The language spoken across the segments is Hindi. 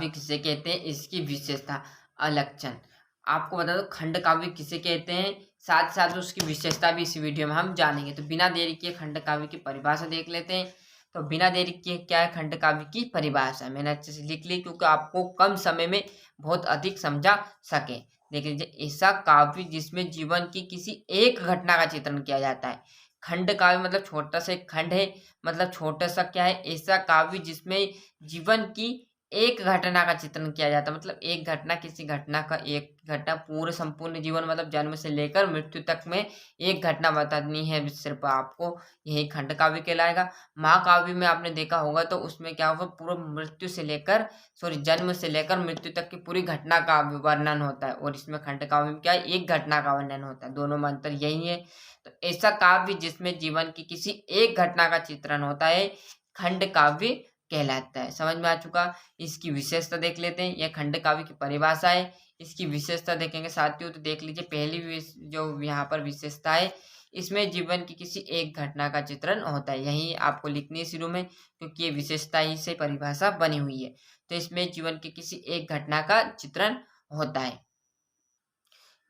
काव्य किसे कहते हैं, इसकी विशेषता, अलक्षण। आपको बता दो खंड काव्य किसे कहते हैं, साथ साथ उसकी विशेषता भी इस वीडियो में हम जानेंगे। तो बिना देरी किए खंड काव्य की परिभाषा देख लेते हैं। तो बिना देरी किए क्या है खंड काव्य की परिभाषा, मैंने अच्छे से लिख ली क्योंकि आपको कम समय में बहुत अधिक समझा सके। देख लीजिए, ऐसा काव्य जिसमें जीवन की किसी एक घटना का चित्रण किया जाता है। खंड काव्य मतलब छोटा सा एक खंड है, मतलब छोटा सा क्या है, ऐसा काव्य जिसमें जीवन की एक घटना का चित्रण किया जाता है। मतलब एक घटना, किसी घटना का एक घटना, पूरे संपूर्ण जीवन मतलब जन्म से लेकर मृत्यु तक में एक घटना बतानी है सिर्फ आपको, यही खंड काव्य कहलाएगा। महाकाव्य में आपने देखा होगा तो उसमें क्या होगा, पूरा मृत्यु से लेकर जन्म से लेकर मृत्यु तक की पूरी घटना का वर्णन होता है, और इसमें खंड काव्य में क्या है, एक घटना का वर्णन होता है। दोनों में अंतर यही है। तो ऐसा काव्य जिसमें जीवन की किसी एक घटना का चित्रण होता है खंड काव्य कहलाता है। समझ में आ चुका। इसकी विशेषता देख लेते हैं, यह खंड काव्य की परिभाषा है। इसकी विशेषता देखेंगे साथियों तो देख लीजिए, पहली जो यहाँ पर विशेषता है, इसमें जीवन की किसी एक घटना का चित्रण होता है। यही आपको लिखनी है शुरू में, क्योंकि ये विशेषता ही से परिभाषा बनी हुई है। तो इसमें जीवन की किसी एक घटना का चित्रण होता है।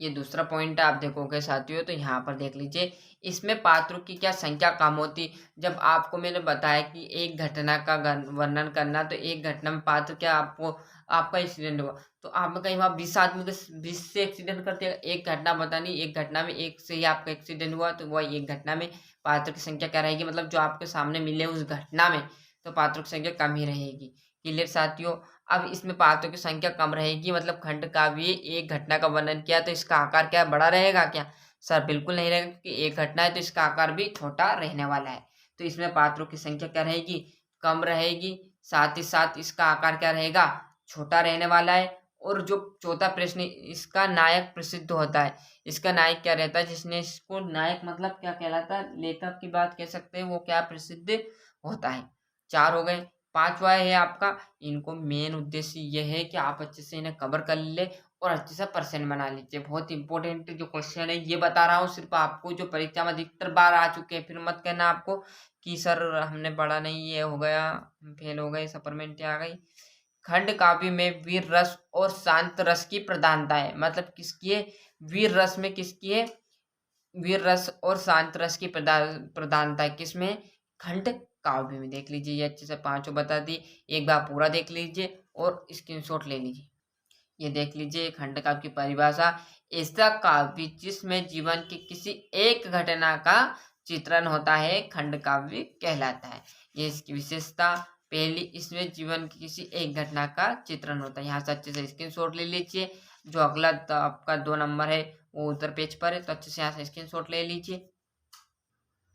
ये दूसरा पॉइंट है, आप देखोगे साथियों तो यहाँ पर देख लीजिए, इसमें पात्रों की क्या संख्या कम होती। जब आपको मैंने बताया कि एक घटना का वर्णन करना, तो एक घटना में पात्र क्या, आपका एक्सीडेंट हुआ तो आप कहीं वहाँ 20 आदमी को 20 से एक्सीडेंट कर दिया। एक घटना बतानी, एक घटना में एक से ही आपका एक्सीडेंट हुआ, तो वह एक घटना में पात्र की संख्या क्या रहेगी, मतलब जो आपके सामने मिले उस घटना में, तो पात्रों की संख्या कम ही रहेगी। क्लियर साथियों। अब इसमें पात्रों की संख्या कम रहेगी, मतलब खंड काव्य एक घटना का वर्णन किया तो इसका आकार क्या बड़ा रहेगा क्या, सर बिल्कुल नहीं रहेगा, क्योंकि एक घटना है तो इसका आकार भी छोटा रहने वाला है। तो इसमें पात्रों की संख्या क्या रहेगी, कम रहेगी, साथ ही साथ इसका आकार क्या रहेगा, छोटा रहने वाला है। और जो चौथा प्रश्न, इसका नायक प्रसिद्ध होता है। इसका नायक क्या रहता है, जिसने इसको नायक मतलब क्या कहलाता है, लेखक की बात कह सकते हैं, वो क्या प्रसिद्ध होता है। 4 हो गए। 5वां है आपका, इनको मेन उद्देश्य ये है कि आप अच्छे से इन्हें कवर कर ले और अच्छे से परसेंट बना लीजिए। बहुत इंपॉर्टेंट जो क्वेश्चन है ये बता रहा हूँ सिर्फ आपको, जो परीक्षा में अधिकतर बार आ चुके हैं। फिर मत कहना आपको कि सर हमने पढ़ा नहीं, ये हो गया, फेल हो गए, सप्लीमेंट आ गई। खंड काव्य में वीर रस और शांत रस की प्रधानता है। मतलब किसकी है, वीर रस में किसकी है, वीर रस और शांत रस की प्रधानता है किसमें, खंड काव्य में। देख लीजिए, ये अच्छे से पांचों बता दी, एक बार पूरा देख लीजिए और स्क्रीनशॉट ले लीजिए। ये देख लीजिए खंड काव्य की परिभाषा, ऐसा काव्य जिसमें जीवन की किसी एक घटना का चित्रण होता है खंड काव्य कहलाता है। ये इसकी विशेषता, पहली, इसमें जीवन की किसी एक घटना का चित्रण होता है। यहाँ से अच्छे से स्क्रीनशॉट ले लीजिए। जो अगला आपका 2 नंबर है वो उधर पेज पर है, तो अच्छे से यहाँ से स्क्रीनशॉट ले लीजिए।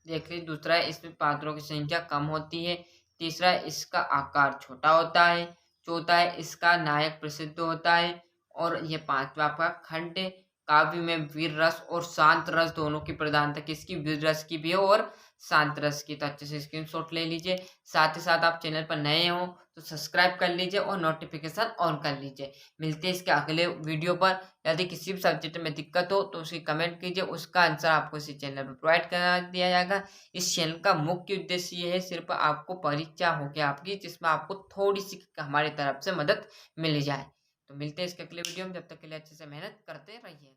देख लीजिए, दूसरा है इसमें पात्रों की संख्या कम होती है। तीसरा है इसका आकार छोटा होता है। चौथा है इसका नायक प्रसिद्ध होता है। और ये पांचवा आपका खंड काव्य में वीर रस और शांत रस दोनों की प्रधानता किसकी, वीर रस की भी है और शांत रस की। तो अच्छे से स्क्रीनशॉट ले लीजिए। साथ ही साथ आप चैनल पर नए हो तो सब्सक्राइब कर लीजिए और नोटिफिकेशन ऑन कर लीजिए। मिलते हैं इसके अगले वीडियो पर। यदि किसी भी सब्जेक्ट में दिक्कत हो तो उसकी कमेंट कीजिए, उसका आंसर आपको इसी चैनल पर प्रोवाइड करा दिया जाएगा। इस चैनल का मुख्य उद्देश्य ये है, सिर्फ आपको परीक्षा हो गया आपकी, जिसमें आपको थोड़ी सी हमारी तरफ से मदद मिल जाए। तो मिलते हैं इसके अगले वीडियो में, जब तक के लिए अच्छे से मेहनत करते रहिए।